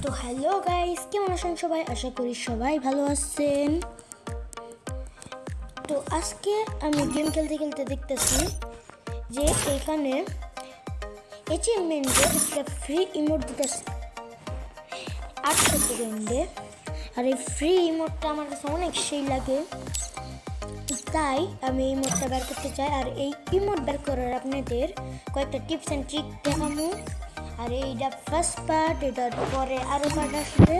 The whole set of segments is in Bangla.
তো হ্যালো গাইস, কেমন আছেন সবাই? আশা করি সবাই ভালো আছেন। তো আজকে আমি গেম খেলতে খেলতে দেখতেছি যে এখানে অ্যাচিভমেন্টে একটা ফ্রি ইমোট দিতেছে 800 সেকেন্ডে। আর এই ফ্রি ইমোটটা আমার কাছে অনেক সেই লাগে, তাই আমি এই ইমোটটা বের করতে চাই। আর এই ইমোট বের করার আপনাদের কয়েকটা টিপস অ্যান্ড ট্রিক দেখাবো। আর এইটা ফার্স্ট পার্ট, এটার পরে আরও পার্ট আসবে।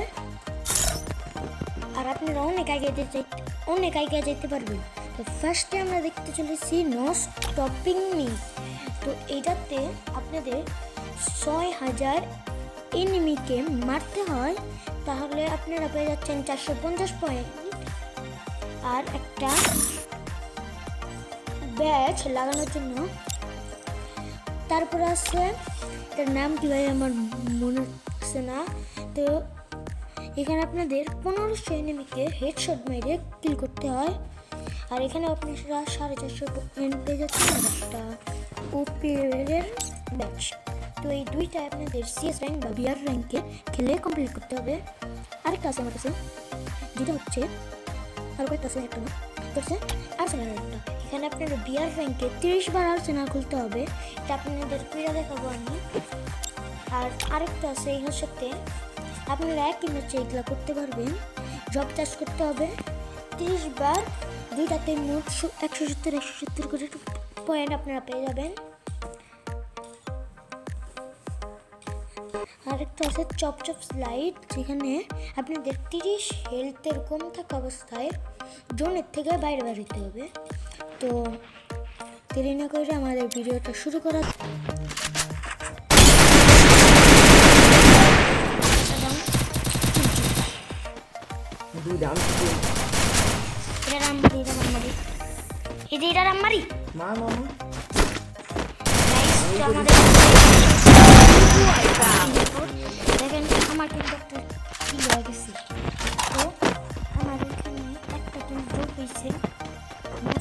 আর আপনারা অনেক আগে যেতে পারবেন। তো ফার্স্টে আমরা দেখতে চলেছি নো স্টপিং মি। তো এইটাতে আপনাদের 6000 এনিমিকে মারতে হয়, তাহলে আপনারা পেয়ে যাচ্ছেন 450 পয়েন্ট আর একটা ব্যাচ লাগানোর জন্য। তারপর আছে, এটার নাম কি ভাই আমার মনে হচ্ছে না। তো এখানে আপনাদের 1500 এনিমিকে হেডশট মেরে কিল করতে হয়। আর এখানে আপনারা 450 পয়েন্ট পেয়ে যাচ্ছেন আর একটা ওপিএর ব্যাচ। তো এই দুইটা আপনাদের সিএস র্যাঙ্ক বা বিআর র্যাঙ্কে খেলে কমপ্লিট করতে হবে। আরেকটা আছে আমার কাছে, যেটা হচ্ছে আর কয়েকটা আছে, একটা না হচ্ছে আর্সেনাল একটা। এখানে আপনারা বিআর র্যাঙ্কে 30 বার আর্সেনাল খুলতে হবে, এটা আপনাদের ক্রিয়া দেখাবো আমি। আর আরেকটা আছে, এর সাথে আপনারা একই ম্যাচে এগুলা করতে পারবেন। জব চার্জ করতে হবে 30 বার, দুইটাতে মোট 170 করে পয়েন্ট আপনারা পেয়ে যাবেন। আরেকটা আছে চপ স্লাইড, যেখানে আপনাদের 30 হেলথের কম থাকা অবস্থায় জোনের থেকে বাইরে বেরোতে হবে। তো দেরি না করে আমাদের ভিডিওটা শুরু করা। দেখেন আমার কিন্তু একটা কি হয়ে গেছে। তো আমার এখানে একটা কিন্তু যোগ হয়েছে নো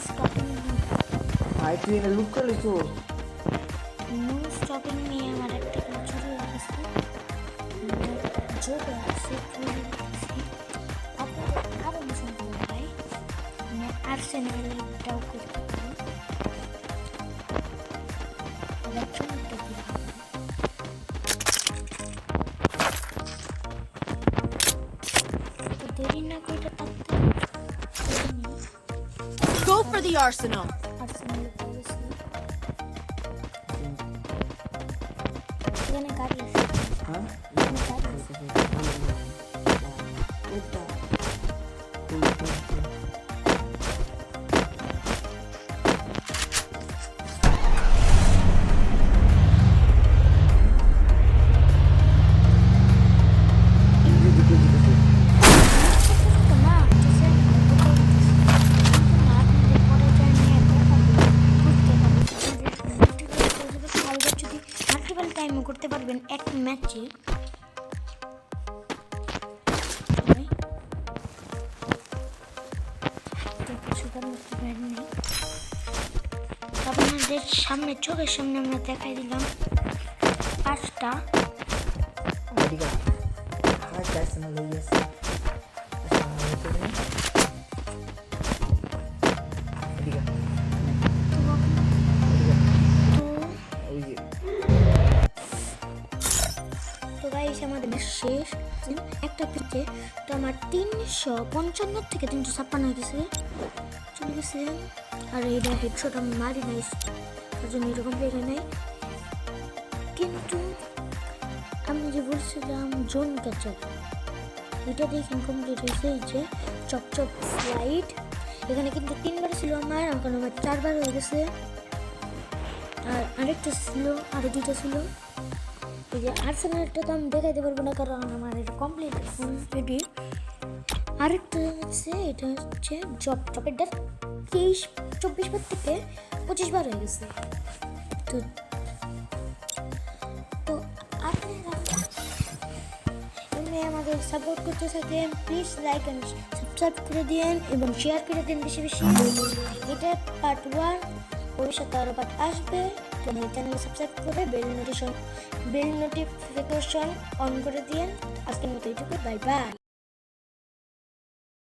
স্টপিং নিয়ে আমার একটা কিন্তু শুরু হয়ে গেছে, যোগ আছে আপনাদের আরও মিশন করবো ভাই। আর্সেনালটাও করতে পারি। Go for the Arsenal. এখানে গাড়ি আছে, টাইমও করতে পারবেন এক ম্যাচে। আপনাদের সামনে চোখের সামনে আমরা দেখাই দিলাম 5টা। তো গাইস, আমাদের শেষ একটা পিচে। তো আমার 355 থেকে 356 হয়ে গেছে, চলে গেছে। আর এইটা হেডশট আমি মারি নাই, তার জন্য এটা কমপ্লিট হয় নাই। কিন্তু আমি যে বলছিলাম জোন ক্যাচার, এটা দেখেন কমপ্লিট হয়েছে। এই যে চপ স্লাইড, এখানে কিন্তু 3বার ছিল আমার, এখন আমার 4বার হয়ে গেছে। আর আরেকটা ছিল, আরও 2টা ছিল। এই যে আর্সেনালটা তো আমি দেখাইতে পারবো না, কারণ আমার এটা কমপ্লিট অলরেডি। আরেকটা হচ্ছে, এটা হচ্ছে জবেরটা 24 বার থেকে 25 বার হয়ে গেছে। তো আপনারা আমাদের সাপোর্ট করতে থাকেন, প্লিজ লাইক অ্যান্ড সাবস্ক্রাইব করে দিন এবং শেয়ার করে দিন বেশি বেশি। এটা পার্ট 1, ভবিষ্যতে আরও পার্ট আসবে। তো আমার চ্যানেল সাবস্ক্রাইব করে বেল নোটিফিকেশন অন করে দিন। আজকের এইটুকু, বাই বাই।